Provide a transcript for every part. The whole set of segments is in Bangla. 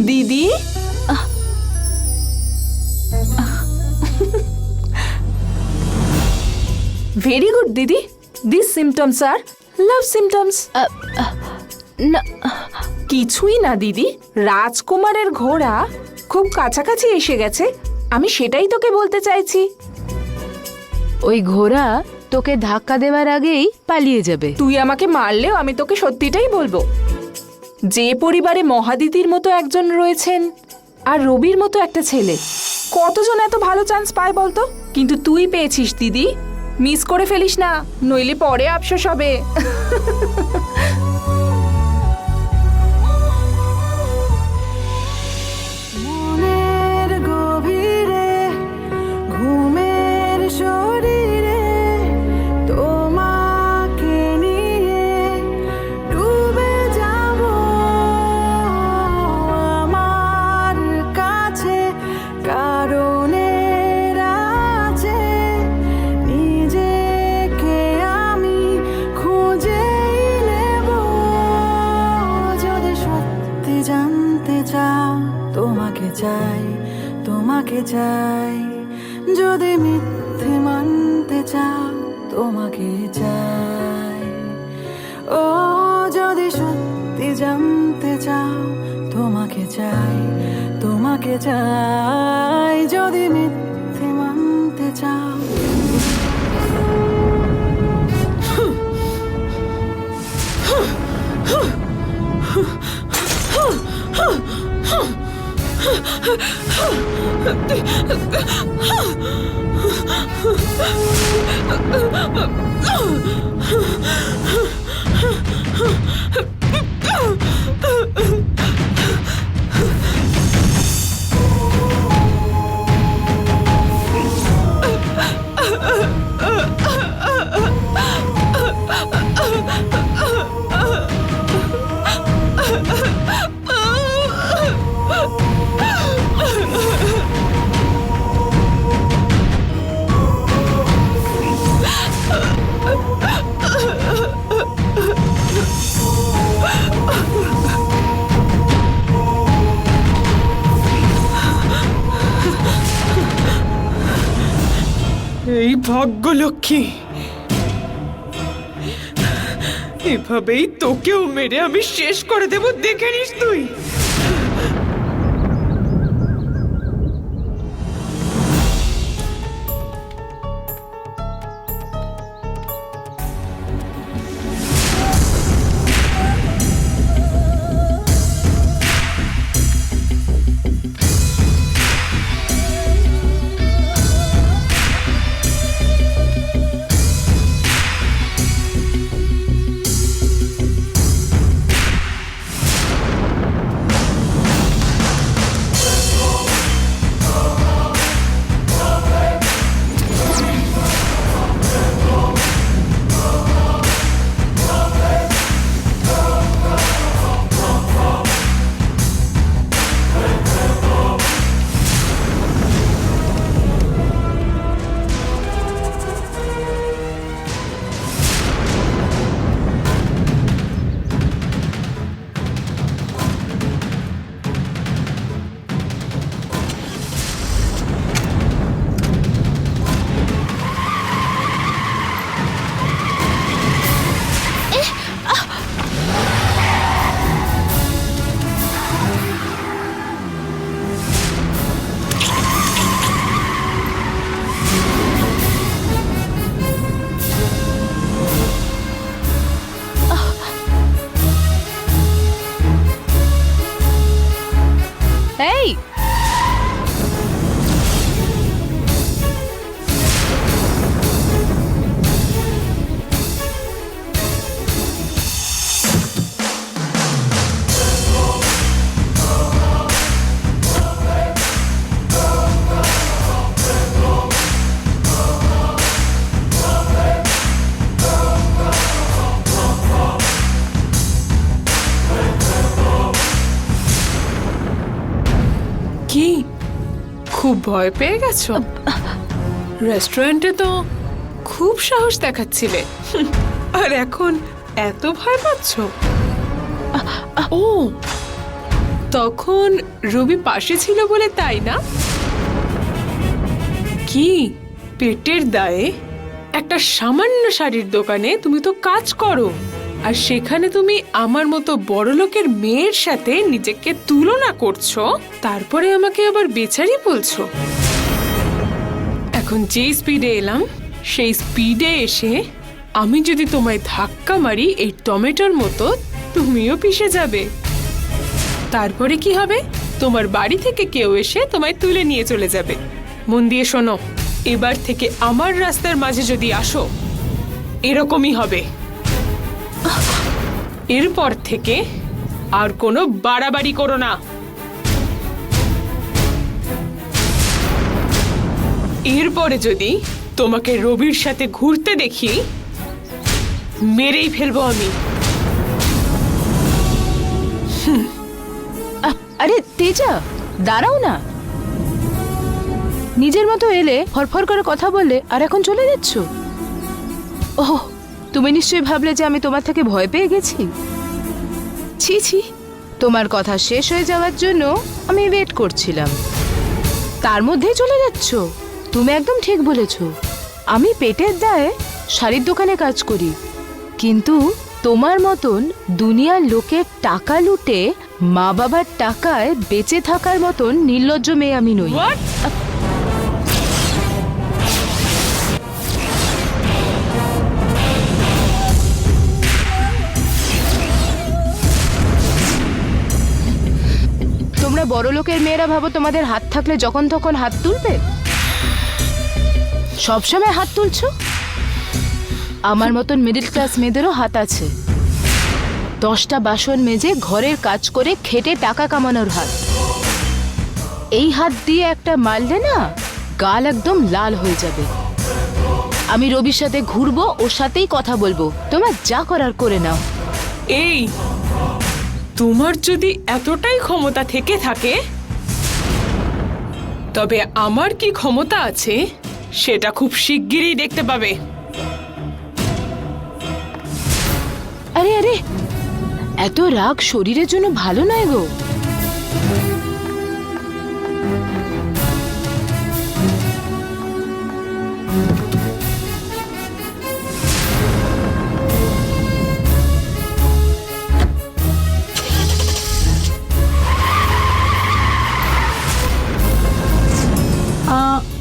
দিদি, ভেরি গুড দিদি। This symptoms are love symptoms. না, কিছুই না দিদি, রাজকুমারের ঘোড়া খুব কাছাকাছি এসে গেছে। আমি সেটাই তোকে বলতে চাইছি। ওই ঘোড়া তোকে ধাক্কা দেওয়ার আগেই পালিয়ে যাবে। তুই আমাকে মারলেও আমি তোকে সত্যিটাই বলবো। যে পরিবারে মহাদিদির মতো একজন রয়েছেন আর রবির মতো একটা ছেলে, কতজন এত ভালো চান্স পায় বলতো? কিন্তু তুই পেয়েছিস দিদি, মিস করে ফেলিস না, নইলে পরে আফসোস হবে। মনের গভীরে ঘুমের শরীরে তোমাকে নিয়ে ডুবে যাব আমার কাছে কারণের আছে নিজেকে আমি খুঁজেই নেব যদি সত্যি জানতে চাও তোমাকে চাই তোমাকে চাই যদি মিথ্যে মানতে চাও তোমাকে চাই ও যদি সত্যি জানতে চাও তোমাকে চাই তোমাকে চাই যদি মিথ্যে মানতে চাও এই ভাগ্যলক্ষ্মী, এভাবেই তোকেও মেরে আমি শেষ করে দেব, দেখে নিস তুই। এই, কি খুব ভয় পেয়ে গেছো? রেস্টুরেন্টে তো খুব সাহস দেখাচ্ছিলে, আর এখন এত ভয় পাচ্ছ? ও তখন রবি পাশে ছিল বলে তাই না? কি পেটের দায়ে একটা সামান্য শাড়ির দোকানে তুমি তো কাজ করো, আর সেখানে তুমি আমার মতো বড়লোকের মেয়ের সাথে নিজেকে তুলনা করছো, তারপরে আমাকে আবার বেচারি বলছো। এখন যে স্পিডে এলাম সেই স্পিডে এসে আমি যদি তোমায় ধাক্কা মারি এই টমেটোর মতো, তুমিও পিষে যাবে। তারপরে কি হবে? তোমার বাড়ি থেকে কেউ এসে তোমায় তুলে নিয়ে চলে যাবে। মন দিয়ে শোনো, এবার থেকে আমার রাস্তার মাঝে যদি আসো, এরকমই হবে। এরপর থেকে আর কোনো বাড়াবাড়ি করো না। এরপরে যদি তোমাকে রবির সাথে ঘুরতে দেখি, মেরেই ফেলবো আমি। আরে তেজা, দাঁড়াও না। নিজের মতো এলে, ফরফর করে কথা বললে, আর এখন চলে যাচ্ছ। ওহ, তুমি নিশ্চয়ই ভাবলে যে আমি তোমার থেকে ভয় পেয়ে গেছি। ছি ছি, তোমার কথা শেষ হয়ে যাওয়ার জন্য আমি ওয়েট করছিলাম, তার মধ্যেই চলে যাচ্ছ। তুমি একদম ঠিক বলেছ। আমি পেটের দায়ে শাড়ির দোকানে কাজ করি, কিন্তু তোমার মতন দুনিয়ার লোকের টাকা লুটে মা বাবার টাকায় বেঁচে থাকার মতন নির্লজ্জ মেয়ে আমি নই। What? তোমরা বড় লোকের মেয়েরা ভাবো তোমাদের হাত থাকলে যখন তখন হাত তুলবে, সবসময় হাত তুলছো। আমার মতন মিডল ক্লাস মেয়েদেরও হাত আছে। 10টা বাসন মেজে ঘরের কাজ করে খেটে টাকা কামানোর হাত। এই হাত দিয়ে একটা মারলে না, গাল একদম লাল হয়ে যাবে। আমি রবির সাথে ঘুরবো, ওর সাথেই কথা বলবো, তোমার যা করার করে নাও। এই, তোমার যদি এতটাই ক্ষমতা থেকে থাকে, তবে আমার কি ক্ষমতা আছে সেটা খুব শিগগিরই দেখতে পাবে। আরে আরে, এত রাগ শরীরের জন্য ভালো নয় গো।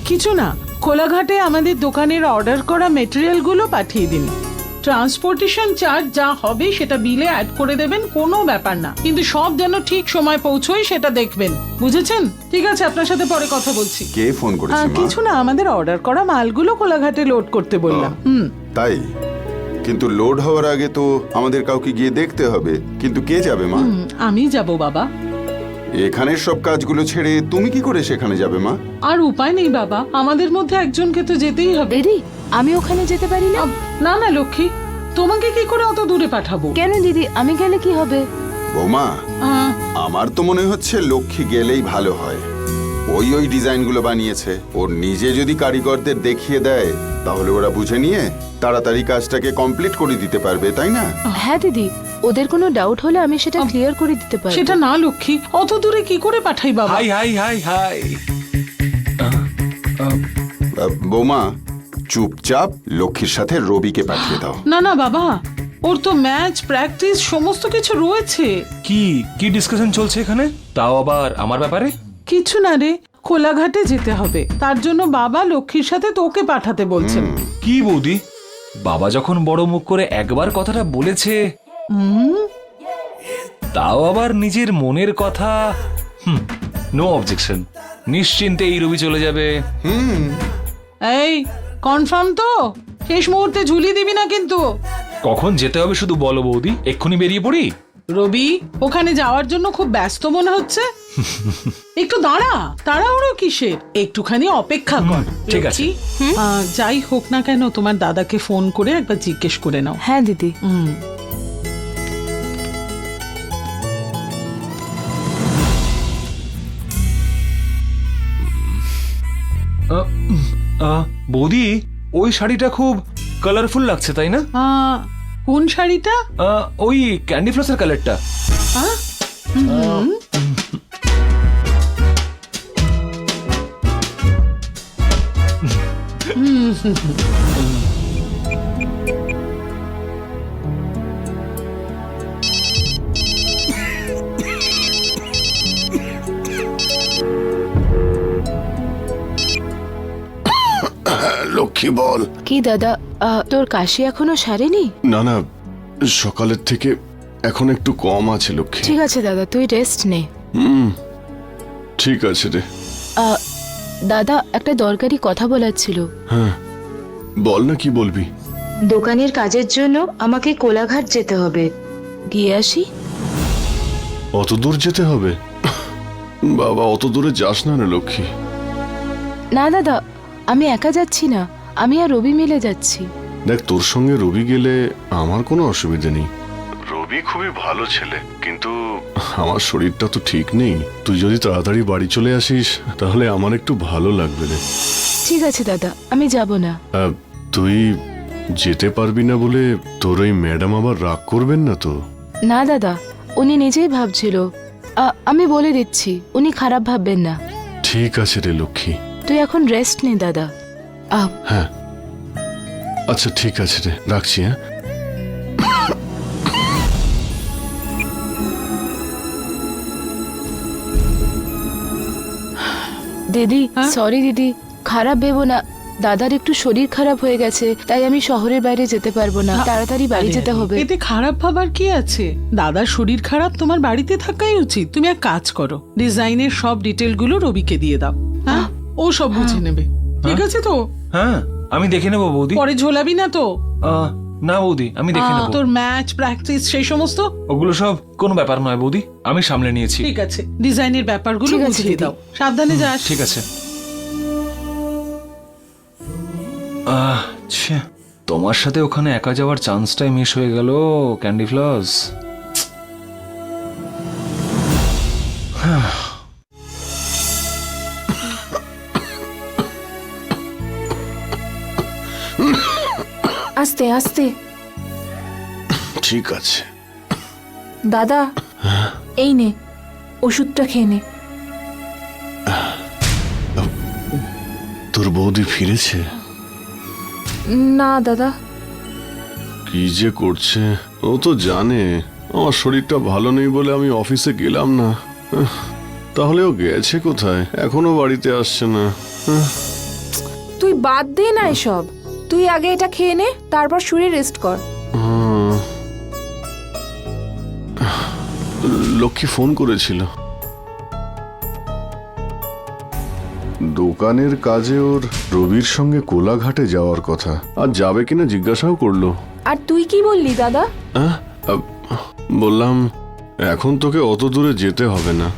কিছু না, কোলাঘাটে আমাদের দোকানের অর্ডার করা মেটেরিয়ালগুলো পাঠিয়ে দিন। ট্রান্সপোর্টেশন চার্জ যা হবে সেটা বিলে অ্যাড করে দেবেন, কোনো ব্যাপার না, কিন্তু সব যেন ঠিক সময় পৌঁছয় সেটা দেখবেন, বুঝেছেন? ঠিক আছে, আপনার সাথে পরে কথা বলছি। কে ফোন করেছে মা? কিছু না, আমাদের অর্ডার করা মালগুলো কোলাঘাটে লোড করতে বললাম। তাই? কিন্তু লোড হওয়ার আগে তো আমাদের কাউকে গিয়ে দেখতে হবে, কিন্তু কে যাবে মা? আমি যাব বাবা। এখানের সব কাজগুলো ছেড়ে তুমি কি করে সেখানে যাবে মা? আর উপায় নেই বাবা, আমাদের মধ্যে একজনকে তো যেতেই হবে। দিদি, আমি ওখানে যেতে পারি না? না না লক্ষ্মী, তোমাকে কি করে অত দূরে পাঠাবো? কেন দিদি, আমি গেলে কি হবে? বৌমা, আমার তো মনে হচ্ছে লক্ষ্মী গেলেই ভালো হয়। ওই ডিজাইনগুলো বানিয়েছে, ওর নিজে যদি কারিগরদের দেখিয়ে দেয় তাহলে ওরা বুঝে নিয়ে তাড়াতাড়ি কাজটাকে কমপ্লিট করে দিতে পারবে, তাই না? হ্যাঁ দিদি, ওদের কোনো ডাউট হলে আমি সেটা ক্লিয়ার করে দিতে পারি। সেটা না লক্ষ্মী, অত দূরে কি করে পাঠাই বাবা? High high high high. বৌমা, চুপচাপ লক্ষ্মীর সাথে রবিকে পাঠিয়ে দাও। না না বাবা, ওর তো ম্যাচ প্র্যাকটিস সমস্ত কিছু রয়েছে। কি কি ডিসকাশন চলছে এখানে, তাও আবার আমার ব্যাপারে? কিছু না রে, কোলাঘাটে যেতে হবে, তার জন্য বাবা লক্ষ্মীর সাথে তোকে পাঠাতে বলছেন। কি বৌদি, বাবা যখন বড় মুখ করে একবার কথাটা বলেছে, তাও আবার নিজের মনের কথা। নো অবজেকশন, নিশ্চিন্তে এই রবি চলে যাবে। এই কনফার্ম তো? শেষ মুহূর্তে ঝুলিয়ে দিবি না কিন্তু। কখন যেতে হবে শুধু বলো বৌদি, এক্ষুনি বেরিয়ে পড়ি। রবি ওখানে যাওয়ার জন্য খুব ব্যস্ত মনে হচ্ছে। একটু দাঁড়া, তাড়াহুড়ো কিসের, একটুখানি অপেক্ষা কর। ঠিক আছে। লক্ষ্মী, যাই হোক না কেন তোমার দাদাকে ফোন করে একবার জিজ্ঞেস করে নাও। হ্যাঁ দিদি। বৌদি, ওই শাড়িটা খুব কালারফুল লাগছে, তাই না? কোন শাড়িটা? ওই ক্যান্ডি ফ্লসের কালারটা। লক্ষ্মী বল। কি দাদা, তোর কাশি এখনো সারেনি? না না, সকালের থেকে এখন একটু কম আছে লক্ষ্মী। ঠিক আছে দাদা, তুই রেস্ট নে। ঠিক আছে রে। দাদা, একটা দরকারি কথা বলার ছিল। হ্যাঁ বল না, কি বলবি? দোকানের কাজের জন্য আমাকে কোলাঘাট যেতে হবে, গিয়ে আসি। অত দূর যেতে হবে? বাবা, অত দূরে যাস না রে লক্ষ্মী। না দাদা, আমি একা যাচ্ছি না, আমি আর রবি মিলে যাচ্ছি। দেখ, তোর সঙ্গে রবি গেলে আমার কোনো অসুবিধা নেই। রবি খুবই ভালো ছেলে, কিন্তু আমার শরীরটা তো ঠিক নেই। তুই যদি তাড়াতাড়ি বাড়ি চলে আসিস তাহলে আমার একটু ভালো লাগবে রে। ঠিক আছে দাদা, আমি যাব না। তুই যেতে পারবি না বলে তোর ওই ম্যাডাম আবার রাগ করবেন না তো? না দাদা, উনি নিজেই ভাবছিল। আমি বলে দিচ্ছি, উনি খারাপ ভাববেন না। ঠিক আছে রে লক্ষ্মী। তুই এখন রেস্ট নে দাদা। হ্যাঁ আচ্ছা, ঠিক আছে রে, রাখছি। হ্যাঁ দিদি, সরি দিদি, খারাপ ভেবো না। দাদার একটু শরীর খারাপ হয়ে গেছে, তাই আমি শহরের বাইরে যেতে পারবো না, তাড়াতাড়ি বাড়ি আরে, যেতে হবে। এতে খারাপ ভাবার কি আছে? দাদার শরীর খারাপ, তোমার বাড়িতে থাকাই উচিত। তুমি এক কাজ করো, ডিজাইনের সব ডিটেল গুলো রবিকে দিয়ে দাও। হ্যাঁ, ও সব বুঝে নেবে। ঠিক আছে তো? হ্যাঁ, আমি দেখে নেবো বৌদি। পরে ঝোলাবি না তো? না বৌদি, আমি দেখে নেবো। তোর ম্যাচ প্র্যাকটিস সেই সমস্ত ওগুলো সব কোনো ব্যাপার নয় বৌদি, আমি সামলে নিয়েছি। ঠিক আছে, ডিজাইনের ব্যাপারগুলো ঠিক আছে, বুঝিয়ে দিদি। দাও। সাবধানে যাস। ঠিক আছে। আচ্ছা, তোমার সাথে ওখানে একা যাওয়ার চান্সটাই মিস হয়ে গেল ক্যান্ডি ফ্লস। আস্তে আস্তে। ঠিক আছে। দাদা, এই নে, ওষুধটা খেয়ে নে। তোর বৌদি ফিরেছে? না দাদা। কি যে করছে ও তো জানে আমার শরীরটা ভালো নেই বলে আমি অফিসে গেলাম না। তাহলে ও গেছে কোথায়? এখনো বাড়িতে আসছে না। তুই বাদ দে না এসব, তুই আগে এটা খেয়ে নে, তারপর শুয়ে রেস্ট কর। লক্ষ্মী ফোন করেছিল, দোকানের কাজে ওর রবির সঙ্গে কোলাঘাটে যাওয়ার কথা, আর যাবে কিনা জিজ্ঞাসাও করলো। আর তুই কি বললি দাদা? বললাম এখন তোকে অত দূরে যেতে হবে না,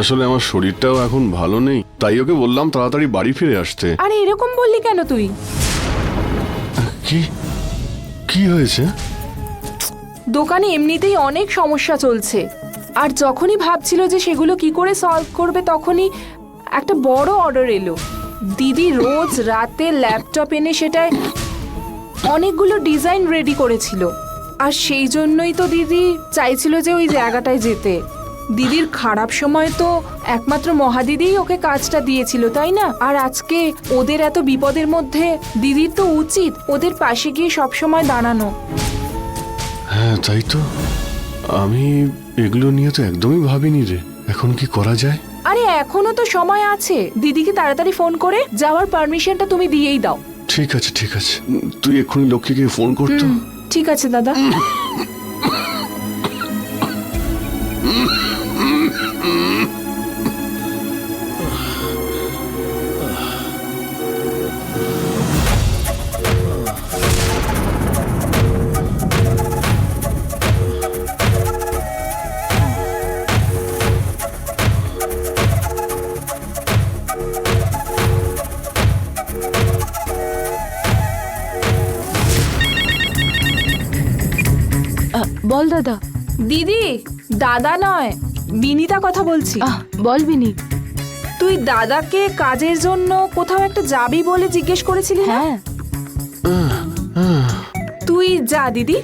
আসলে আমার শরীরটাও এখন ভালো নেই, তাই ওকে বললাম তাড়াতাড়ি বাড়ি ফিরে আসতে। আরে এরকম বললি কেন তুই? কি কি হয়েছে? দোকানে এমনিতেই অনেক সমস্যা চলছে, আর যখনই ভাবছিল যে সেগুলো কি করে সলভ করবে, তখনই একটা বড় অর্ডার এলো। দিদি রোজ রাতে ল্যাপটপ এনে সেটায় অনেকগুলো ডিজাইন রেডি করেছিল, আর সেই জন্যই তো দিদি চাইছিল যে ওই জায়গাটায় যেতে। দিদির খারাপ সময় তো একমাত্র মহাদিদিই ওকে কাজটা দিয়েছিল, তাই না? আর আজকে ওদের এত বিপদের মধ্যে দিদির তো উচিত ওদের পাশে গিয়ে সবসময় দাঁড়ানো। হ্যাঁ তাই তো, আমি এগুলো নিয়ে তো একদমই ভাবিনি রে। এখন কি করা যায়? আরে এখনো তো সময় আছে, দিদিকে তাড়াতাড়ি ফোন করে যাওয়ার পারমিশনটা তুমি দিয়েই দাও। ঠিক আছে ঠিক আছে, তুই এক্ষুনি লক্ষ্মীকে ফোন করতো। ঠিক আছে দাদা। বল দাদা। দিদি, দাদা নয়, বিনিতা কথা বলছি। বল বিনি। তুই দাদাকে কাজের জন্য কোথাও একটা যাবি বলে জিজ্ঞেস করেছিলি না? হ্যাঁ। তুই যা দিদি।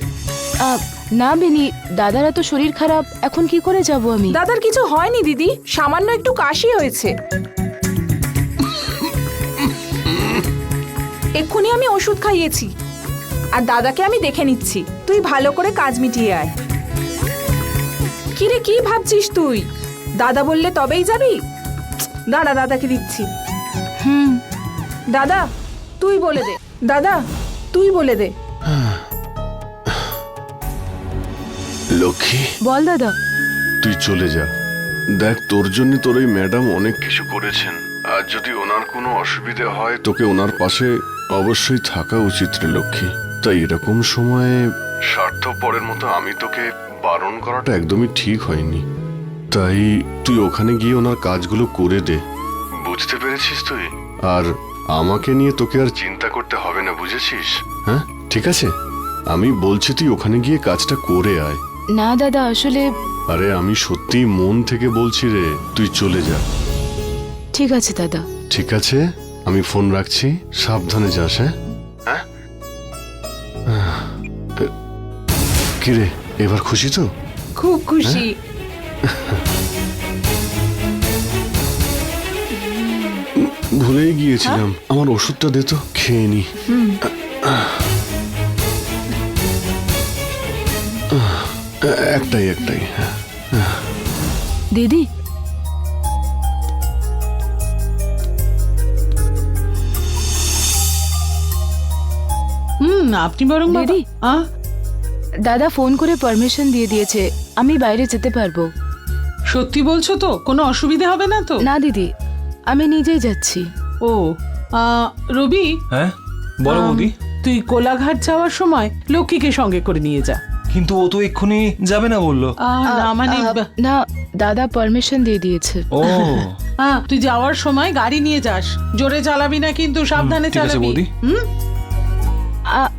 না বিনি, দাদারা তো শরীর খারাপ, এখন কি করে যাব আমি? দাদার কিছু হয়নি দিদি, সামান্য একটু কাশি হয়েছে। এক্ষুনি আমি ওষুধ খাইয়েছি আর দাদাকে আমি দেখে নিচ্ছি। তুই ভালো করে কাজ মিটিয়ে আয়। কিরে, কি ভাবছিস তুই? দাদা বললে তবেই যাবি? দাঁড়া, দাদাকে দিচ্ছি। দাদা তুই বলে দে, দাদা তুই বলে দে। লক্ষ্মী, বল দাদা। তুই চলে যা। দেখ, তোর জন্য তোর এই ম্যাডাম অনেক কিছু করেছেন, আর যদি ওনার কোনো অসুবিধে হয় তোকে ওনার পাশে অবশ্যই থাকা উচিত রে লক্ষ্মী। তাই এরকম সময়ে স্বার্থপরের মতো আমি তোকে বারণ করাটা একদমই ঠিক হয়নি। তাই তুই ওখানে গিয়ে ওনার কাজগুলো করে দে, বুঝতে পেরেছিস তুই? আর আমাকে নিয়ে তোকে আর চিন্তা করতে হবে না, বুঝেছিস? হ্যাঁ, ঠিক আছে, আমি বলছি তুই ওখানে গিয়ে কাজটা করে আয়। না দাদা, আসলে আরে আমি সত্যি মন থেকে বলছি রে, তুই চলে যা। ঠিক আছে দাদা। ঠিক আছে, আমি ফোন রাখছি, সাবধানে যাস। হ্যাঁ, কিরে, এবার খুশি তো? খুব খুশি। ভুলেই গিয়েছিলাম, আমার ওষুধটা দে তো, খেয়ে নি। একটাই একটাই। দিদি, আপনি বরং বাবা- দিদি। আহ, দাদা ফোন করে পারমিশন দিয়ে দিয়েছে, আমি বাইরে যেতে পারবো। সত্যি বলছো তো? কোনো অসুবিধা হবে না তো? না দিদি, আমি নিজেই যাচ্ছি। ও, রবি, হ্যাঁ বলো বৌদি। তুই কোলাঘাট যাওয়ার সময় লক্ষ্মীকে সঙ্গে করে নিয়ে যা। কিন্তু ও তো এক্ষুনি যাবে না বললো। না মানে না, দাদা পারমিশন দিয়ে দিয়েছে। ও তুই যাওয়ার সময় গাড়ি নিয়ে যাস, জোরে চালাবি না কিন্তু, সাবধানে ঠিক আছে চালাবি। বৌদি।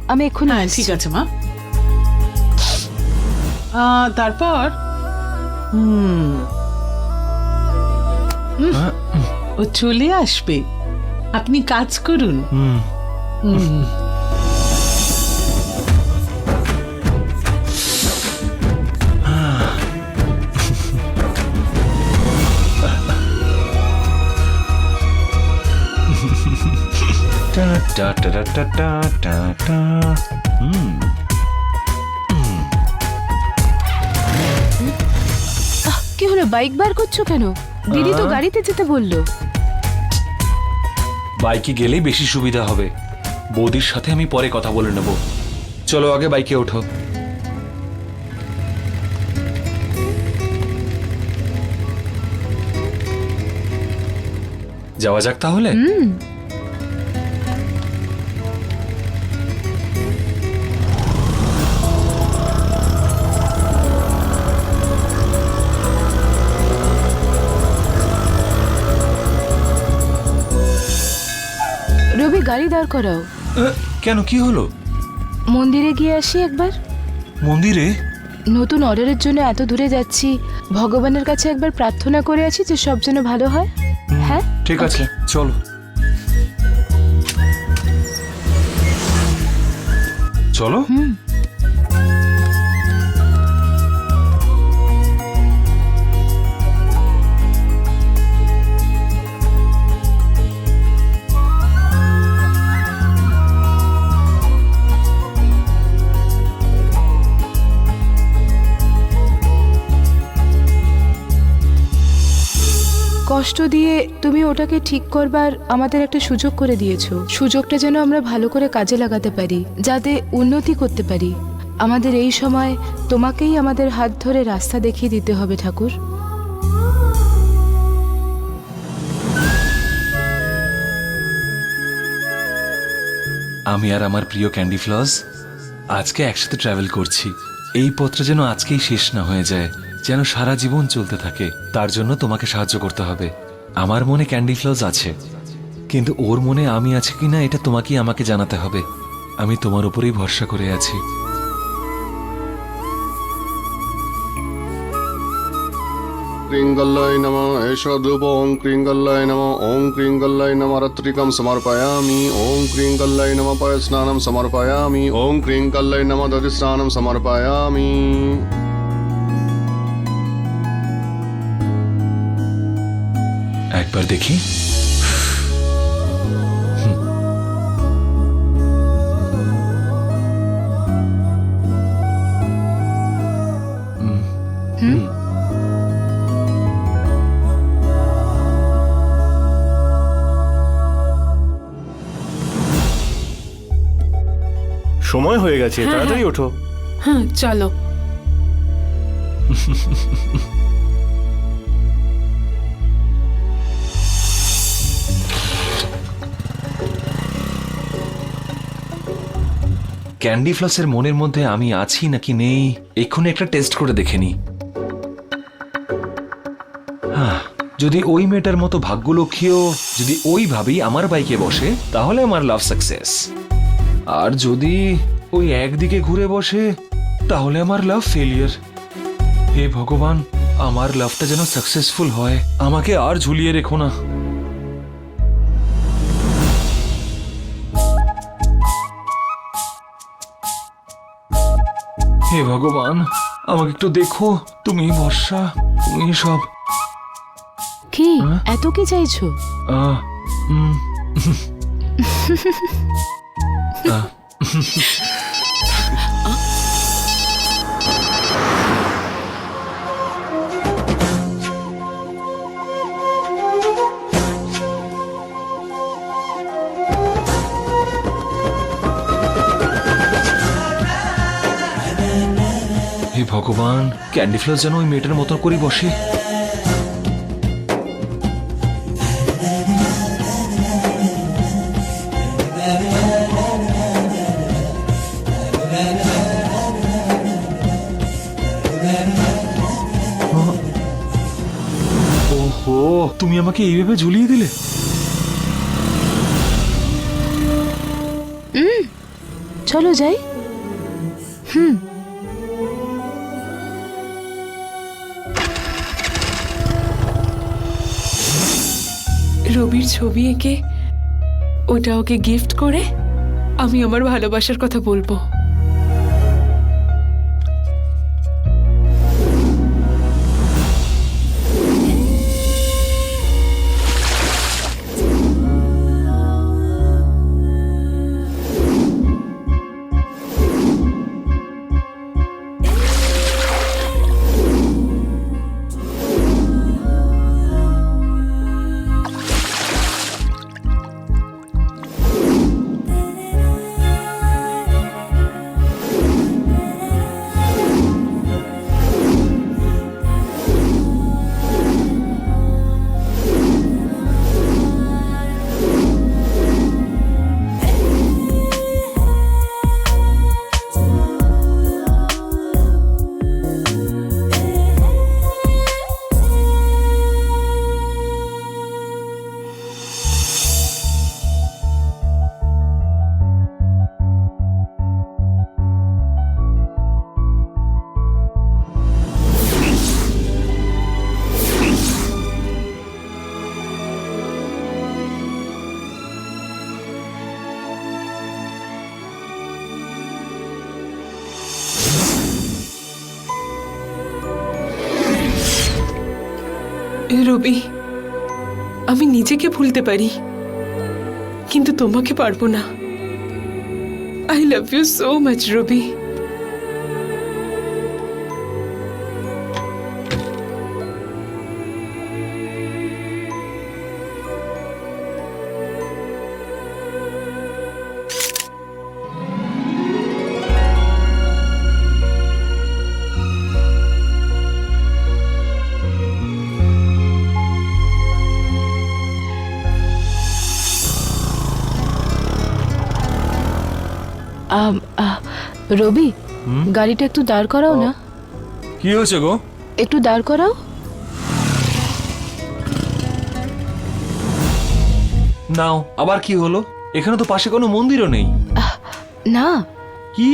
আমি এক্ষুনি হ্যাঁ, আসছি। ঠিক আছে মা। তারপর ও চলে আসবে, আপনি কাজ করুন। টা টা টা টা টা টা টা। কি হলো, বাইক বার করছো কেন? দিদি তো গাড়িতে যেতে বললো। বাইকে গেলেই বেশি সুবিধা হবে। বৌদির সাথে আমি পরে কথা বলে নেব। চলো আগে বাইকে ওঠো। যাওয়া যাক তাহলে। রবি, গাড়ি দাঁড় করাও। কেন, কি হলো? মন্দিরে গিয়ে আসি একবার। মন্দিরে? নতুন অর্ডারের জন্য এত দূরে যাচ্ছি, ভগবানের কাছে একবার প্রার্থনা করে আছি যে সব যেন ভালো হয়। হ্যাঁ ঠিক আছে, চলো। চলো। কষ্ট দিয়ে তুমি ওটাকে ঠিক করবার আমাদের একটা সুযোগ করে দিয়েছো। সুযোগটা যেন আমরা ভালো করে কাজে লাগাতে পারি, যাতে উন্নতি করতে পারি। আমাদের এই সময় তোমাকেই আমাদের হাত ধরে রাস্তা দেখিয়ে দিতে হবে ঠাকুর। আমি আর আমার প্রিয় ক্যান্ডি ফ্লস আজকে একসাথে ট্রাভেল করছি। এই পথটা যেন আজকেই শেষ না হয়ে যায়, যেন সারা জীবন চলতে থাকে। তার জন্য তোমাকে সাহায্য করতে হবে। আমার মনে ক্যান্ডি ফ্লস আছে, কিন্তু ওর মনে আমি আছি কিনা এটা তোমাকেই আমাকে জানাতে হবে। আমি তোমার উপরেই ভরসা করে আছি। ক্রিঙ্গল্লাই নমঃ এষা ধূপ। ওং ক্রিঙ্গল্লাই নমঃ। ওং ক্রিঙ্গল্লাই নমঃ রত্রিকম সমর্পয়ামি। ওং ক্রিঙ্গল্লাই নমঃ পয়স্নানম সমর্পয়ামি। ওং ক্রিঙ্গল্লাই নমঃ দধিস্নানম সমর্পয়ামি। একবার দেখি। সময় হয়ে গেছে, তাড়াতাড়ি ওঠো। হ্যাঁ চলো। ক্যান্ডি ফ্লসের মনের মধ্যে আমি আছি নাকি নেই এক্ষুনি একটা টেস্ট করে দেখে নি। যদি ওই মেয়েটার মতো ভাগ্যলক্ষ্মীও যদি ওইভাবেই আমার বাইকে বসে তাহলে আমার লাভ সাকসেস, আর যদি ওই একদিকে ঘুরে বসে তাহলে আমার লাভ ফেলিয়ার। হে ভগবান, আমার লাভটা যেন সাকসেসফুল হয়, আমাকে আর ঝুলিয়ে রেখো না। হে ভগবান, আমাকে একটু দেখো, তুমি ভরসা, তুমি সব। কি এত কি চাইছো? আহ, উম, আহ, হে ভগবান, ক্যান্ডি ফ্লাস যেন ওই মেয়েটার মতো করে বসে। ওহো, তুমি আমাকে এইভাবে ঝুলিয়ে দিলে। চলো যাই। রবির ছবি এঁকে ওটা ওকে গিফট করে আমি আমার ভালোবাসার কথা বলবো। রবি, আমি নিজেকে ভুলতে পারি কিন্তু তোমাকে পারবো না। I love you so much Robi. Robi, গাড়িটা একটু দাঁড় করাও না। কি হয়েছে গো? একটু দাঁড় করাও। নাও, আবার কি হলো? এখানে তো পাশে কোনো মন্দিরও নেই। না। কি?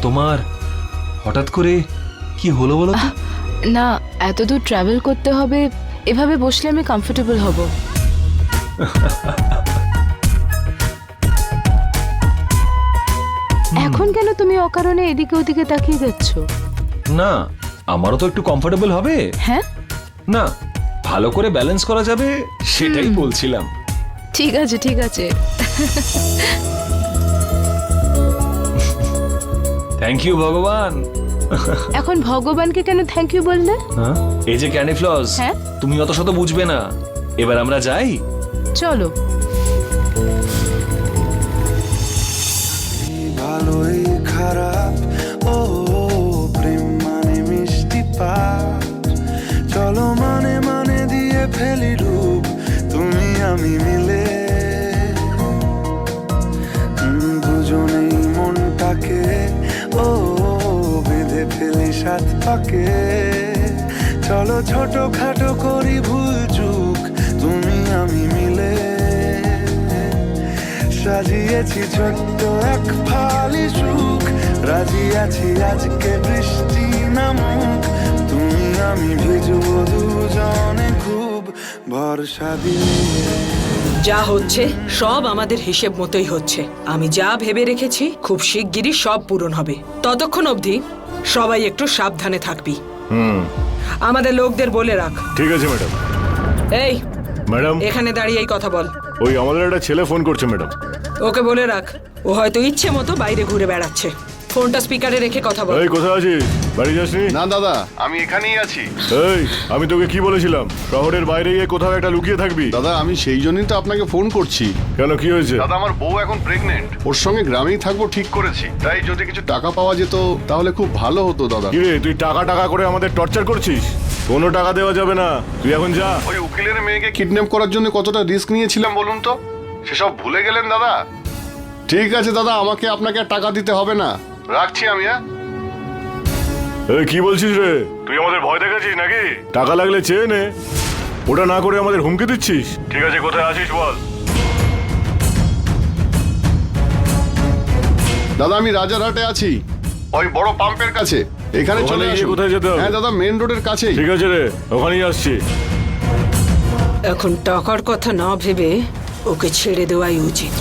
তোমার হঠাৎ করে কি হলো বলো তো? না, এত দূর ট্রাভেল করতে হবে এভাবে বসলে আমি কমফোর্টেবল হব। এখন কেন তুমি অকারণে এদিকে ওদিকে তাকিয়ে যাচ্ছ? না, আমারও তো একটু কমফোর্টেবল হবে। হ্যাঁ, না, ভালো করে ব্যালেন্স করা যাবে সেটাই বলছিলাম। ঠিক আছে ঠিক আছে। থ্যাংক ইউ ভগবান। এখন ভগবানকে কেন থ্যাংক ইউ বললে? হ্যাঁ? এই যে ক্যান্ডি ফ্লস, হ্যাঁ? তুমি অত শত বুঝবে না। এবার আমরা যাই। চলো। ভালোই খারাপ ও প্রেম মানে মিষ্টি পাঠ, চলো মানে মানে দিয়ে ফেলি রূপ তুমি আমি মিলে, দুজনেই মনটাকে ও বেঁধে ফেলি সাত পাকে, চলো ছোট খাটো করি ভুল চুক তুমি আমি মিলে, সাজিয়েছি ছোট্ট এক ফালি সুখ, রাজি আছি আজকে বৃষ্টি নামুক, তুমি আমি ভিজবো দুজনে খুব ভরসা দিয়ে। যা হচ্ছে সব আমাদের হিসেব মতোই হচ্ছে। আমি যা ভেবে রেখেছি খুব শিগগিরই সব পূরণ হবে। ততক্ষণ অবধি সবাই একটু সাবধানে থাকবি। আমাদের লোকদের বলে রাখ। ঠিক আছে ম্যাডাম। এই ম্যাডাম, এখানে দাঁড়িয়ে এই কথা বল। ওই আমাদের একটা ছেলে ফোন করছে ম্যাডাম। ওকে বলে রাখ, ও হয়তো ইচ্ছে মতো বাইরে ঘুরে বেড়াচ্ছে। ফোনটা স্পিকারে রেখে কথা বল। এই কোথায় আছিস? বাড়ি যাসনি? না দাদা, আমি এখানেই আছি। এই, আমি তোকে কি বলেছিলাম? শহরের বাইরে গিয়ে কোথাও একটা লুকিয়ে থাকবি। দাদা আমি সেই জন্যই তো আপনাকে ফোন করছি। কেন, কি হয়েছে? দাদা আমার বউ এখন প্রেগনেন্ট, ওর সঙ্গে গ্রামেই থাকবো ঠিক করেছি। তাই যদি কিছু টাকা পাওয়া যেত তাহলে খুব ভালো হতো দাদা। কি রে, তুই টাকা টাকা করে আমাদের টর্চার করছিস? কোনো টাকা দেওয়া যাবে না, তুই এখন যা। ওই উকিলের মেয়েকে কিডন্যাপ করার জন্য কতটা রিস্ক নিয়েছিলাম বলুন তো, সেসব ভুলে গেলেন দাদা? ঠিক আছে দাদা, আমাকে আপনাকে আর টাকা দিতে হবে না, রাখছি আমি। এই কি বলছিস রে? তুই আমাদের ভয় দেখাচ্ছিস নাকি? টাকা লাগলে চেয়ে নে, ওটা না করে আমাদের হুমকি দিচ্ছিস। ঠিক আছে, কোথায় আছিস বল। দাদা আমি রাজারহাটে আছি, ওই বড় পাম্পের কাছে। এখানে চলে ওখানে গিয়ে আসুন। কোথায় যেতে হবে? হ্যাঁ দাদা, মেন রোডের কাছেই। ঠিক আছে রে, ওখানেই আসছি। এখন টাকার কথা না ভেবে ওকে ছেড়ে দেওয়াই উচিত।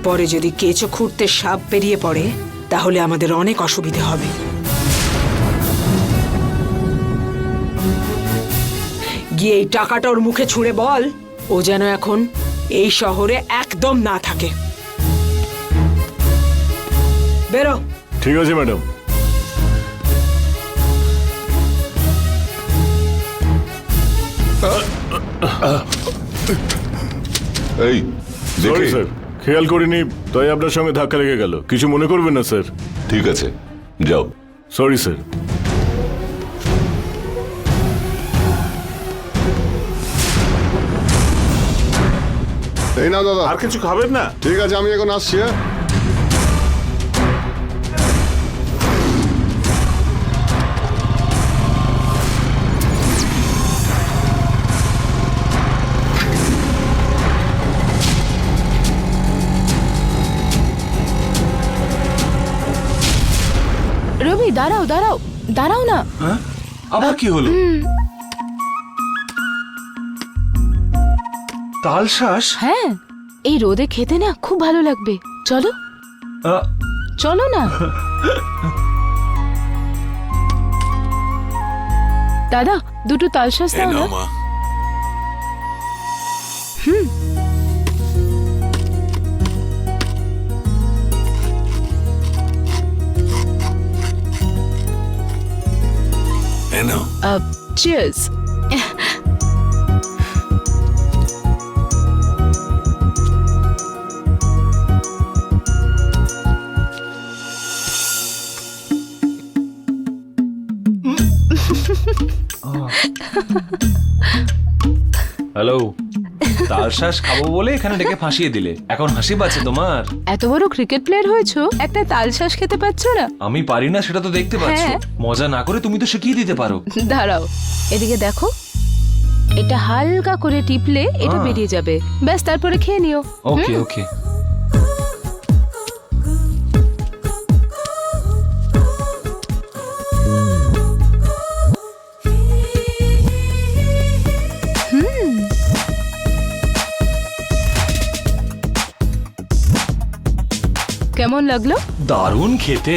পরে যদি কেঁচো খুঁড়তে সাপ বেরিয়ে পড়ে তাহলে আমাদের অনেক অসুবিধা হবে। গিয়ে এই টাকাটা ওর মুখে ছুঁড়ে বল ও যেন এখন এই শহরে একদম না থাকে। বেরো। ঠিক আছে ম্যাডাম। এই সরি স্যার, খেয়াল করিনি, তাই আপনার সঙ্গে ধাক্কা লেগে গেল। কিছু মনে করবেন না স্যার। ঠিক আছে, যাও। Sorry sir. এই না দাদা, আর কিছু খাবেন না? ঠিক আছে আমি এখন আসছি। হ্যাঁ রবি দাঁড়াও দাঁড়াও দাঁড়াও না। হ্যাঁ? আবার কি হলো? তালশাঁস? হ্যাঁ, এই রোদে খেতে না খুব ভালো লাগবে। চলো চলো না। দাদা দুটো তালশাঁস দাও না। চিয়ার্স। হ্যালো, তালশাঁস খাবো বলে এখানে ডেকে ফাঁসিয়ে দিলে, এখন হাসি পাচ্ছে তোমার? এত বড় ক্রিকেট প্লেয়ার হয়েছো, একটা তালশাঁস খেতে পারছো না? আমি পারি না সেটা তো দেখতে পাচ্ছ। হ্যাঁ। মজা না করে তুমি তো শিখিয়ে দিতে পারো। দাঁড়াও, এদিকে দেখো, এটা হালকা করে টিপলে এটা বেরিয়ে যাবে, ব্যাস তারপরে খেয়ে নিও। ওকে ওকে। কেমন লাগলো? দারুণ খেতে।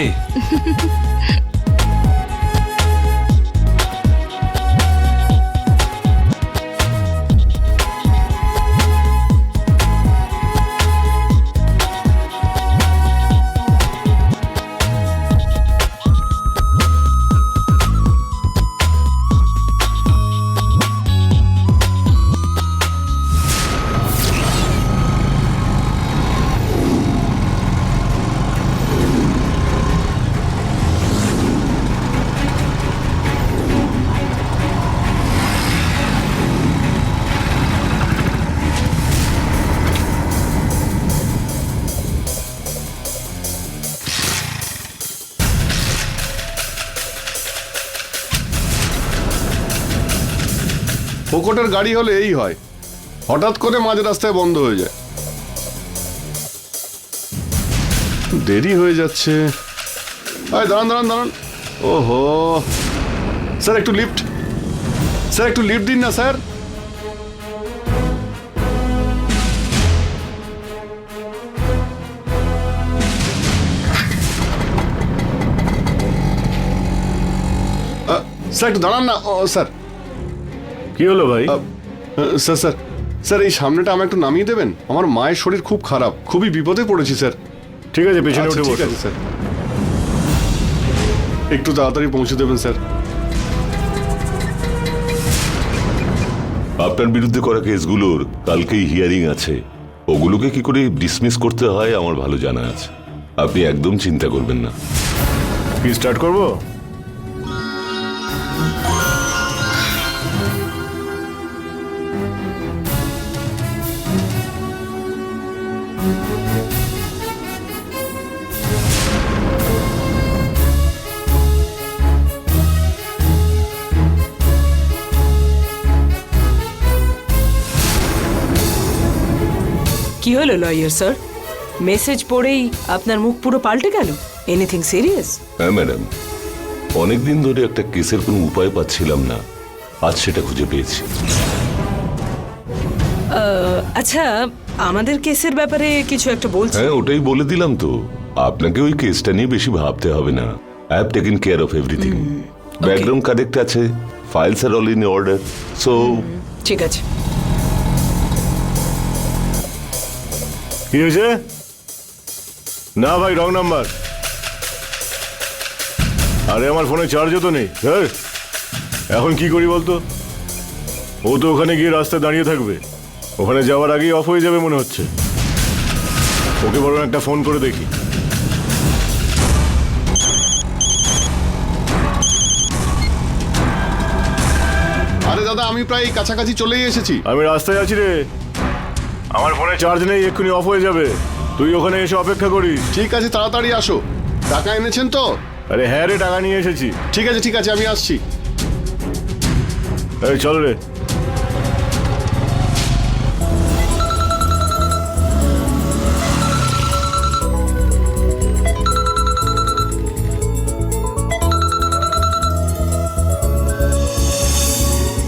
ফোকটের গাড়ি হলে এই হয়, হঠাৎ করে মাঝ রাস্তায় বন্ধ হয়ে যায়। দেরি হয়ে যাচ্ছে। আরে দাঁড়ান দাঁড়ান দাঁড়ান, ওহো স্যার একটু লিফট, স্যার একটু লিফট দিন না স্যার। স্যার একটু দাঁড়ান না। ও স্যার, কি হলো ভাই? স্যার স্যার স্যার এই সামনেটা আমায় একটু নামিয়ে দেবেন, আমার মায়ের শরীর খুব খারাপ, খুবই বিপদে পড়েছি স্যার। ঠিক আছে, পেছনে আচ্ছা, উঠে ঠিক বসো। আছে স্যার, একটু তাড়াতাড়ি পৌঁছে দেবেন স্যার। আপনার বিরুদ্ধে করা কেসগুলোর কালকেই হিয়ারিং আছে, ওগুলোকে কি করে ডিসমিস করতে হয় আমার ভালো জানা আছে, আপনি একদম চিন্তা করবেন না। কি স্টার্ট করবো? কি হলো লয়ার স্যার? মেসেজ পড়েই আপনার মুখ পুরো পাল্টে গেল। Anything serious? হ্যাঁ ম্যাডাম, অনেকদিন ধরে একটা কেসের কোনো উপায় পাচ্ছিলাম না, আজ সেটা খুঁজে পেয়েছি। আচ্ছা, আমাদের কেসের ব্যাপারে কিছু একটা বলছি। হ্যাঁ, ওটাই বলে দিলাম তো, আপনাকে ওই কেসটা নিয়ে বেশি ভাবতে হবে না। I have taken care of everything. Background correct আছে, ফাইলস আর অল ইন অর্ডার, সো ঠিক আছে। কি হয়েছে? না ভাই, রং নাম্বার। আরে আমার ফোনে চার্জও তো নেই। হ্যাঁ, এখন কি করি বলতো? ও তো ওখানে গিয়ে রাস্তায় দাঁড়িয়ে থাকবে, ওখানে যাওয়ার আগেই অফ হয়ে যাবে মনে হচ্ছে। ওকে বরং একটা ফোন করে দেখি। আরে দাদা, আমি প্রায় কাছাকাছি চলেই এসেছি। আমি রাস্তায় আছি রে, আমার ফোনে চার্জ নেই, এক্ষুনি অফ হয়ে যাবে। তুই ওখানে এসে অপেক্ষা করিস। ঠিক আছে, তাড়াতাড়ি আসো। টাকা এনেছেন তো? আরে হ্যাঁ রে, টাকা নিয়ে এসেছি। ঠিক আছে ঠিক আছে, আমি আসছি। এই চল রে।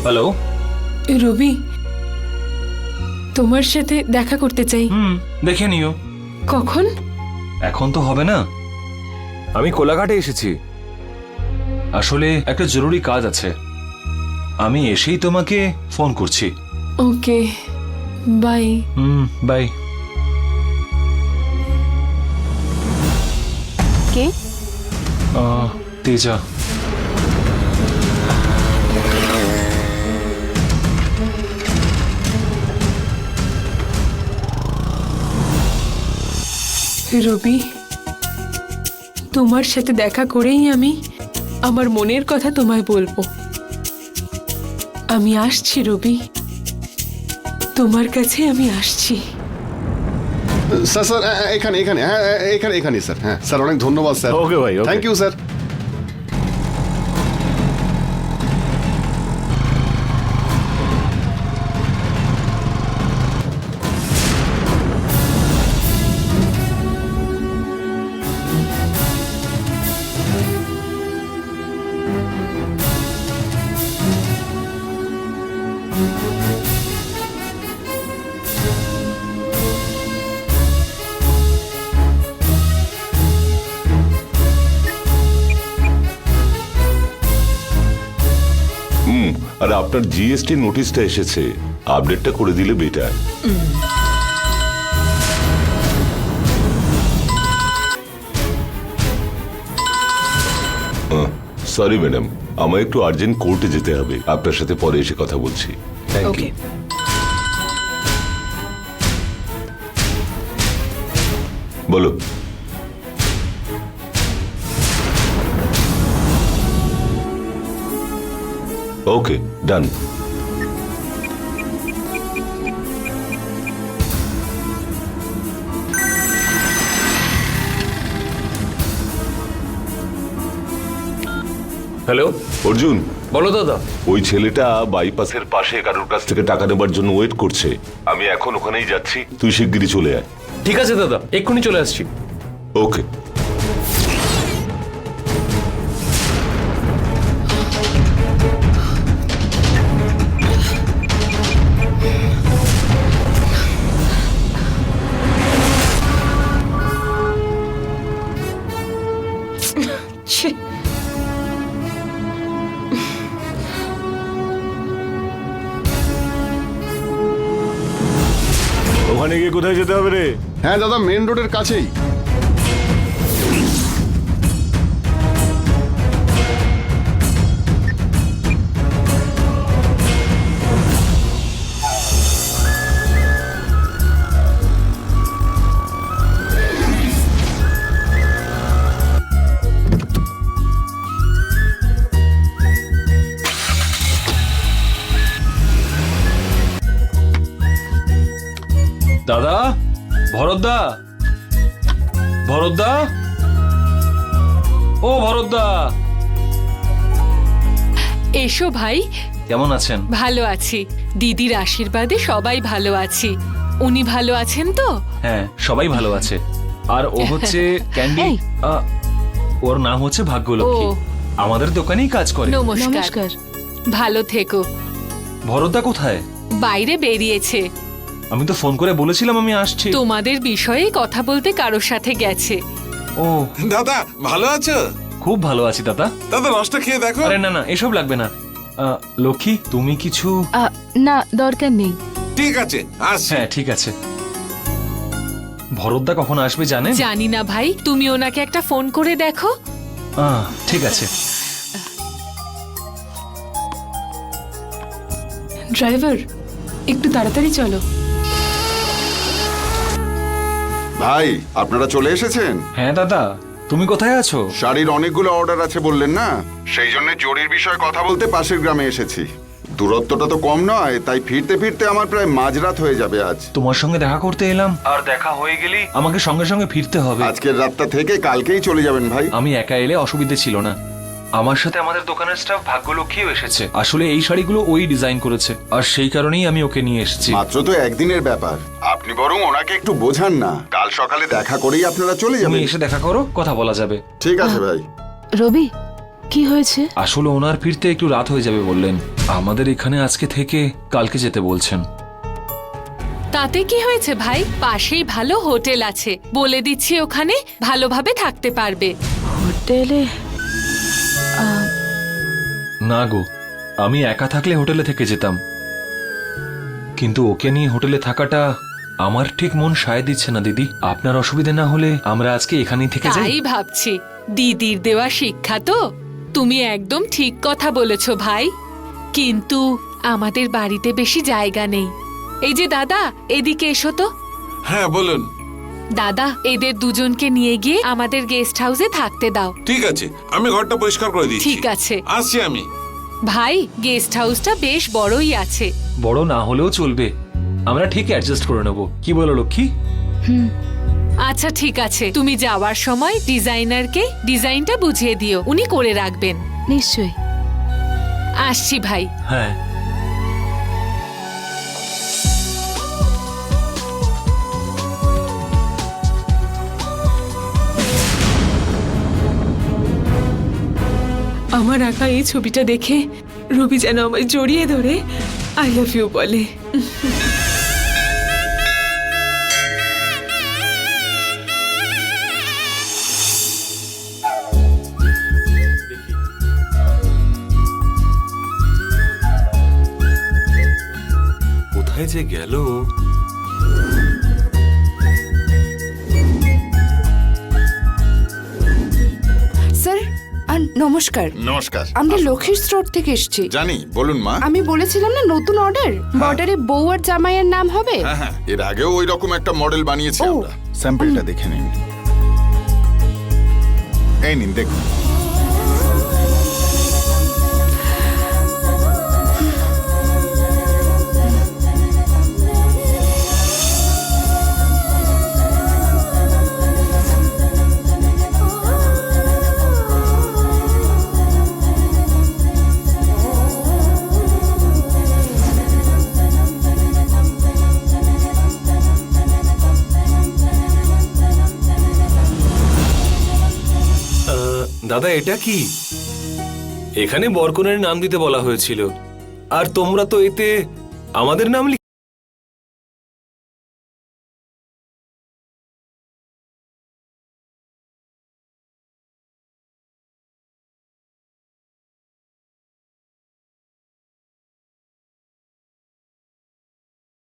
হ্যালো। রবি, তোমার সাথে দেখা করতে চাই। দেখে নিও। কখন? এখন তো হবে না, আমি কোলাঘাটে এসেছি। আসলে একটা জরুরি কাজ আছে, আমি এসেই তোমাকে ফোন করছি। ওকে, বাই। বাই। কে? তেজা। রবি, তোমার সাথে দেখা করেই আমি আমার মনের কথা তোমায় বলবো। আমি আসছি রবি, তোমার কাছে আমি আসছি। স্যার স্যার এখানে এখানে হ্যাঁ এখানে এখানে স্যার। হ্যাঁ স্যার, অনেক ধন্যবাদ স্যার। ওকে ভাই, থ্যাংক ইউ স্যার। আর আপনার জিএসটি নোটিশটা এসেছে, আপডেটটা করে দিলে বেটার। সরি ম্যাডাম, আমার একটু আর্জেন্ট কোর্টে যেতে হবে, আপনার সাথে পরে এসে কথা বলছি। Thank okay. ইউ। বলো। ওকে, ডান। হ্যালো, অর্জুন, বলো দাদা। ওই ছেলেটা বাইপাসের পাশে কারোর কাছ থেকে টাকা নেবার জন্য ওয়েট করছে। আমি এখন ওখানেই যাচ্ছি, তুই শিগগিরই চলে আয়। ঠিক আছে দাদা, এক্ষুনি চলে আসছি। ওকে। ছি, ওখানে গিয়ে কোথায় যেতে হবে রে? হ্যাঁ দাদা, মেন রোডের কাছেই। দাদা, ভরতদা, ভরতদা, ও ভরতদা, এসো ভাই। কেমন আছেন? ভালো আছি, দিদির আশীর্বাদে সবাই ভালো আছি। উনি ভালো আছেন তো? হ্যাঁ, সবাই ভালো আছে। আর ও হচ্ছে ক্যান্ডি। এই। ওর নাম হচ্ছে ভাগ্যলক্ষ্মী, ও। আমাদের দোকানেই কাজ করে। নমস্কার। নমস্কার। ভালো থেকো। ভরতদা কোথায়? বাইরে বেরিয়েছে, আমি তো ফোন করে বলেছিলাম আমি আসছি। তোমাদের বিষয়ে কথা বলতে কারোর সাথে গেছে। ও, দাদা ভালো আছো? খুব ভালো আছি দাদা। দাদা রসটা খেয়ে দেখো। আরে না না, এসব লাগবে না। লক্ষ্মী, তুমি কিছু? না, দরকার নেই। ঠিক আছে, আসছি। হ্যাঁ, ঠিক আছে। ভরতদা কখন আসবে জানেন? জানি না ভাই, তুমি ওনাকে একটা ফোন করে দেখো। ঠিক আছে। ড্রাইভার, একটু তাড়াতাড়ি চলো। ভাই, আপনারা চলে এসেছেন? হ্যাঁ দাদা, তুমি কোথায় আছো? শাড়ির অনেকগুলো অর্ডার আছে বললেন না, সেই জন্য জরির বিষয়ে কথা বলতে পাশের গ্রামে এসেছি। দূরত্বটা তো কম নয়, তাই ফিরতে ফিরতে আমার প্রায় মাঝরাত হয়ে যাবে আজ। তোমার সঙ্গে দেখা করতে এলাম, আর দেখা হয়ে গেলেই আমাকে সঙ্গে সঙ্গে ফিরতে হবে। আজকের রাতটা থেকে কালকেই চলে যাবেন ভাই। আমি একা এলে অসুবিধে ছিল না। আমার সাথে আমাদের দোকানের স্টাফ ভাগ্যলক্ষ্মীও এসেছে। আসলে এই শাড়িগুলো ওই ডিজাইন করেছে, আর সেই কারণেই আমি ওকে নিয়ে এসেছি। মাত্র তো একদিনের ব্যাপার, আপনি বরং ওনাকে একটু বোঝান না। কাল সকালে দেখা করেই আপনারা চলে তুমি যাবেন। এসে দেখা করো, কথা বলা যাবে। ঠিক আছে ভাই। রবি, কি হয়েছে? আসলে ওনার ফিরতে একটু রাত হয়ে যাবে বললেন। আমাদের এখানে আজকে থেকে কালকে যেতে বলছেন। তাতে কি হয়েছে ভাই, পাশেই ভালো হোটেল আছে, বলে দিচ্ছি ওখানে ভালোভাবে থাকতে পারবে। হোটেলে? না গো, আমি একা থাকলে হোটেলে থেকে যেতাম, কিন্তু ওকে নিয়ে হোটেলে থাকাটা আমার ঠিক মন সায় দিচ্ছে না। দিদি, আপনার অসুবিধা না হলে আমরা আজকে এখানেই থেকে যাই। তাই ভাবছি, দিদির দেওয়া শিক্ষা তো। তুমি একদম ঠিক কথা বলেছো ভাই, কিন্তু আমাদের বাড়িতে বেশি জায়গা নেই। এই যে দাদা, এদিকে এসো তো। হ্যাঁ বলুন। দাদা, এদের দুজনকে নিয়ে গিয়ে আমাদের গেস্ট হাউসে থাকতে দাও। ঠিক আছে, আমি ঘরটা পরিষ্কার করে দিচ্ছি। ঠিক আছে। আসছি আমি। ভাই, গেস্ট হাউসটা বেশ বড়ই আছে। বড় না হলেও চলবে, আমরা ঠিক অ্যাডজাস্ট করে নেব। কি বলো লক্ষ্মী? আচ্ছা ঠিক আছে, তুমি যাওয়ার সময় ডিজাইনারকে ডিজাইনটা বুঝিয়ে দিও, উনি করে রাখবেন। নিশ্চয়ই। আসছি ভাই। হ্যাঁ। আমার আঁকা এই ছবিটা দেখে রবি যেন আমায় জড়িয়ে ধরে আই লাভ ইউ বলে। যে গেল। স্যার নমস্কার, নমস্কার। আমরা লক্ষ্মীর স্টোর থেকে এসেছি। জানি, বলুন মা। আমি বলেছিলাম না নতুন অর্ডার, বর্ডারে বউ আর জামাইয়ের নাম হবে। হ্যাঁ হ্যাঁ, এর আগেও ওই রকম একটা মডেল বানিয়েছি আমরা। স্যাম্পলটা দেখে নিন। এই নিন দেখুন। দাদা এটা কি? এখানে বরকনের নাম দিতে বলা হয়েছিল, আর তোমরা তো এতে আমাদের নাম